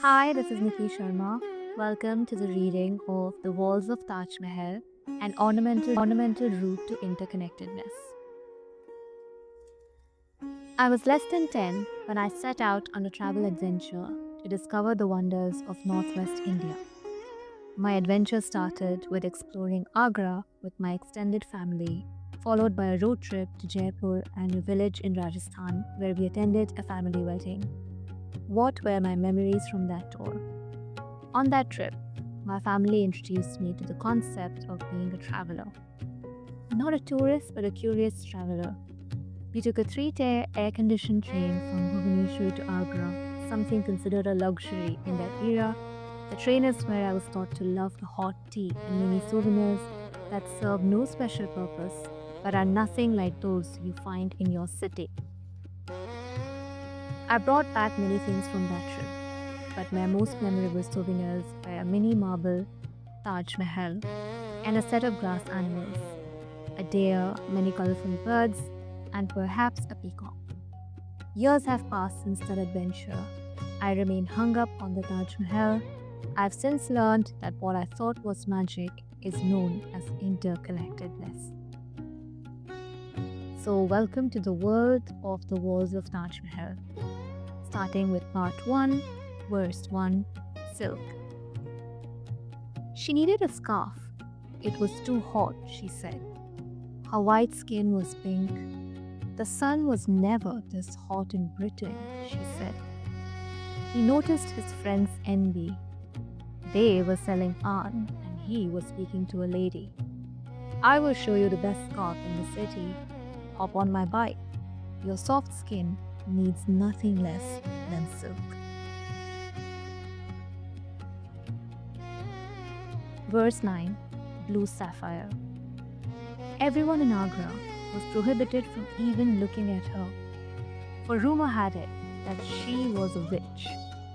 Hi, this is Niki Sharma. Welcome to the reading of The Walls of Taj Mahal, an ornamental route to interconnectedness. I was less than 10 when I set out on a travel adventure to discover the wonders of northwest India. My adventure started with exploring Agra with my extended family, followed by a road trip to Jaipur and a village in Rajasthan where we attended a family wedding. What were my memories from that tour? On that trip, my family introduced me to the concept of being a traveler. Not a tourist, but a curious traveler. We took a 3-tier air-conditioned train from Bhubaneswar to Agra, something considered a luxury in that era. The train is where I was taught to love the hot tea and mini souvenirs that serve no special purpose, but are nothing like those you find in your city. I brought back many things from that trip, but my most memorable souvenirs were a mini marble Taj Mahal and a set of glass animals, a deer, many colorful birds, and perhaps a peacock. Years have passed since that adventure. I remain hung up on the Taj Mahal. I've since learned that what I thought was magic is known as interconnectedness. So, welcome to the world of the walls of Taj Mahal. Starting with part 1, verse 1, silk. She needed a scarf. It was too hot, she said. Her white skin was pink. The sun was never this hot in Britain, she said. He noticed his friend's envy. They were selling on, and he was speaking to a lady. I will show you the best scarf in the city. Hop on my bike. Your soft skin needs nothing less than silk. Verse 9, Blue Sapphire. Everyone in Agra was prohibited from even looking at her, for rumor had it that she was a witch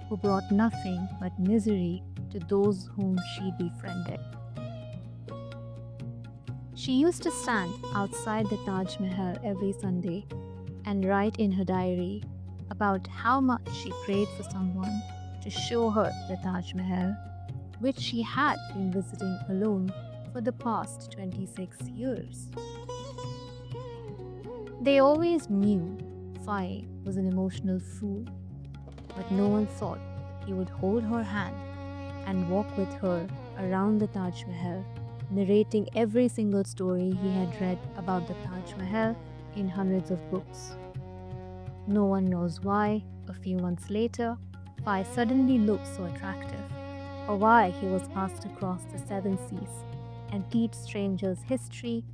who brought nothing but misery to those whom she befriended. She used to stand outside the Taj Mahal every Sunday and write in her diary about how much she prayed for someone to show her the Taj Mahal, which she had been visiting alone for the past 26 years. They always knew Fai was an emotional fool, but no one thought he would hold her hand and walk with her around the Taj Mahal, narrating every single story he had read about the Taj Mahal in hundreds of books. No one knows why, a few months later, Fai suddenly looked so attractive, or why he was asked to cross the 7 seas and teach strangers history,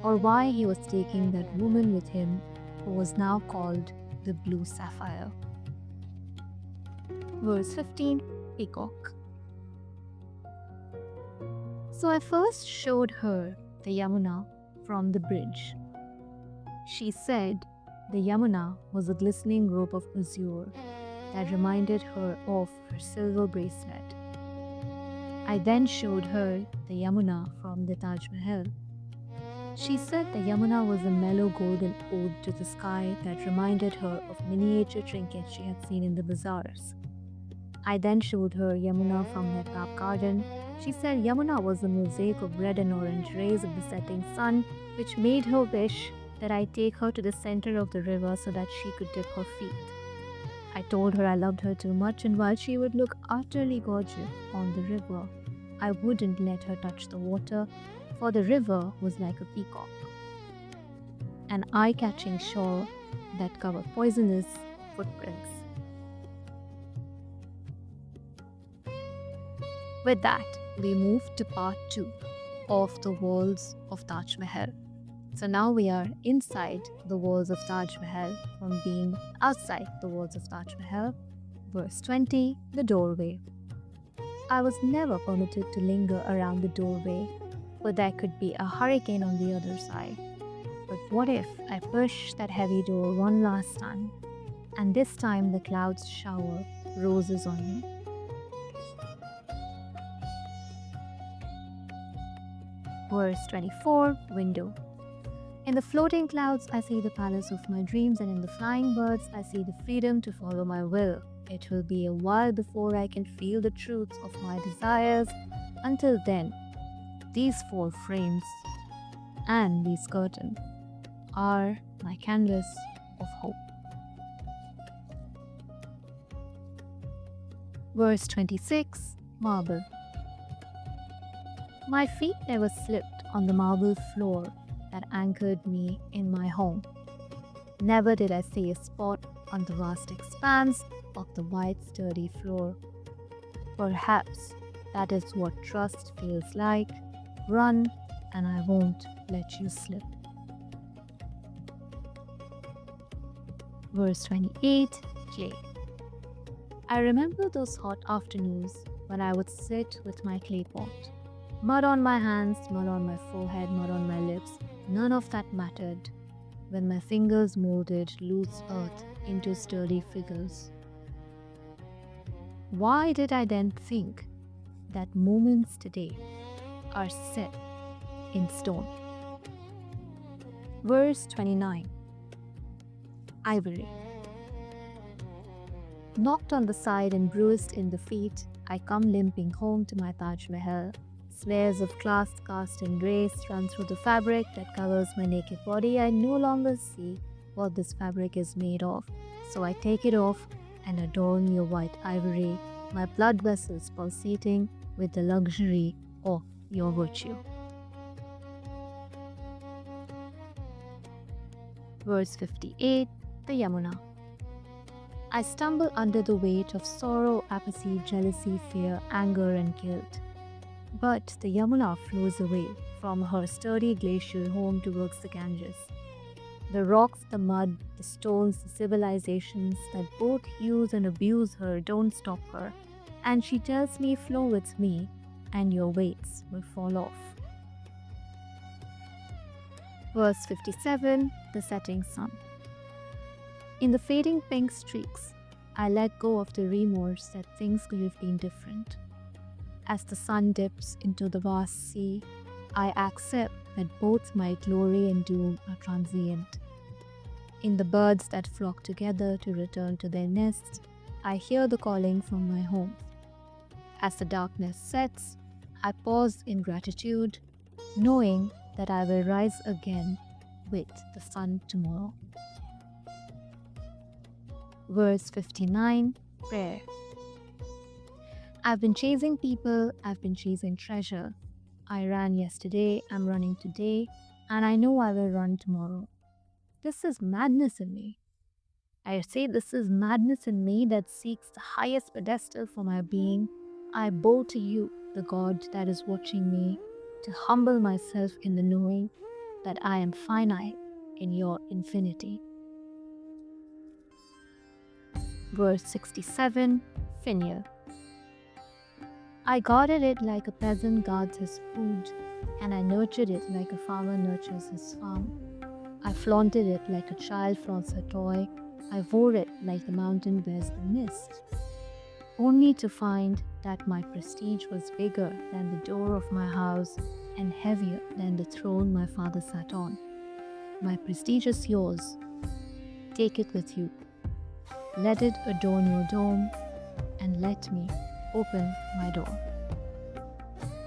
or why he was taking that woman with him who was now called the Blue Sapphire. Verse 15, Peacock. So I first showed her the Yamuna from the bridge. She said the Yamuna was a glistening rope of azure that reminded her of her silver bracelet. I then showed her the Yamuna from the Taj Mahal. She said the Yamuna was a mellow golden ode to the sky that reminded her of miniature trinkets she had seen in the bazaars. I then showed her Yamuna from her top garden. She said Yamuna was a mosaic of red and orange rays of the setting sun, which made her wish that I take her to the center of the river so that she could dip her feet. I told her I loved her too much, and while she would look utterly gorgeous on the river, I wouldn't let her touch the water, for the river was like a peacock, an eye-catching shore that covered poisonous footprints. With that, we move to part 2 of the walls of Taj Mahal. So now we are inside the walls of Taj Mahal from being outside the walls of Taj Mahal. Verse 20, the doorway. I was never permitted to linger around the doorway, but there could be a hurricane on the other side. But what if I push that heavy door one last time, and this time the clouds shower roses on me? Verse 24, window. In the floating clouds, I see the palace of my dreams, and in the flying birds, I see the freedom to follow my will. it will be a while before I can feel the truth of my desires. Until then, these four frames and these curtains are my canvas of hope. Verse 26, Marble. My feet never slipped on the marble floor that anchored me in my home. Never did I see a spot on the vast expanse of the white sturdy floor. Perhaps that is what trust feels like. Run and I won't let you slip. Verse 28, Clay. I remember those hot afternoons when I would sit with my clay pot. Mud on my hands, mud on my forehead, mud on my lips. None of that mattered when my fingers molded loose earth into sturdy figures. Why did I then think that moments today are set in stone? Verse 29, Ivory. Knocked on the side and bruised in the feet, I come limping home to my Taj Mahal. Snares of glass cast in rays run through the fabric that covers my naked body. I no longer see what this fabric is made of, so I take it off and adorn your white ivory, my blood vessels pulsating with the luxury of your virtue. Verse 58, the Yamuna. I stumble under the weight of sorrow, apathy, jealousy, fear, anger, and guilt. But the Yamuna flows away from her sturdy glacial home towards the Ganges. The rocks, the mud, the stones, the civilizations that both use and abuse her don't stop her. And she tells me, flow with me, and your weights will fall off. Verse 57, the setting sun. In the fading pink streaks, I let go of the remorse that things could have been different. As the sun dips into the vast sea, I accept that both my glory and doom are transient. In the birds that flock together to return to their nests, I hear the calling from my home. As the darkness sets, I pause in gratitude, knowing that I will rise again with the sun tomorrow. Verse 59, Prayer. I've been chasing people, I've been chasing treasure. I ran yesterday, I'm running today, and I know I will run tomorrow. This is madness in me. I say this is madness in me that seeks the highest pedestal for my being. I bow to you, the God that is watching me, to humble myself in the knowing that I am finite in your infinity. Verse 67, Finial. I guarded it like a peasant guards his food, and I nurtured it like a farmer nurtures his farm. I flaunted it like a child flaunts a toy. I wore it like the mountain wears the mist, only to find that my prestige was bigger than the door of my house and heavier than the throne my father sat on. My prestige is yours. Take it with you. Let it adorn your dome, and let me open my door.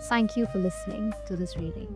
Thank you for listening to this reading.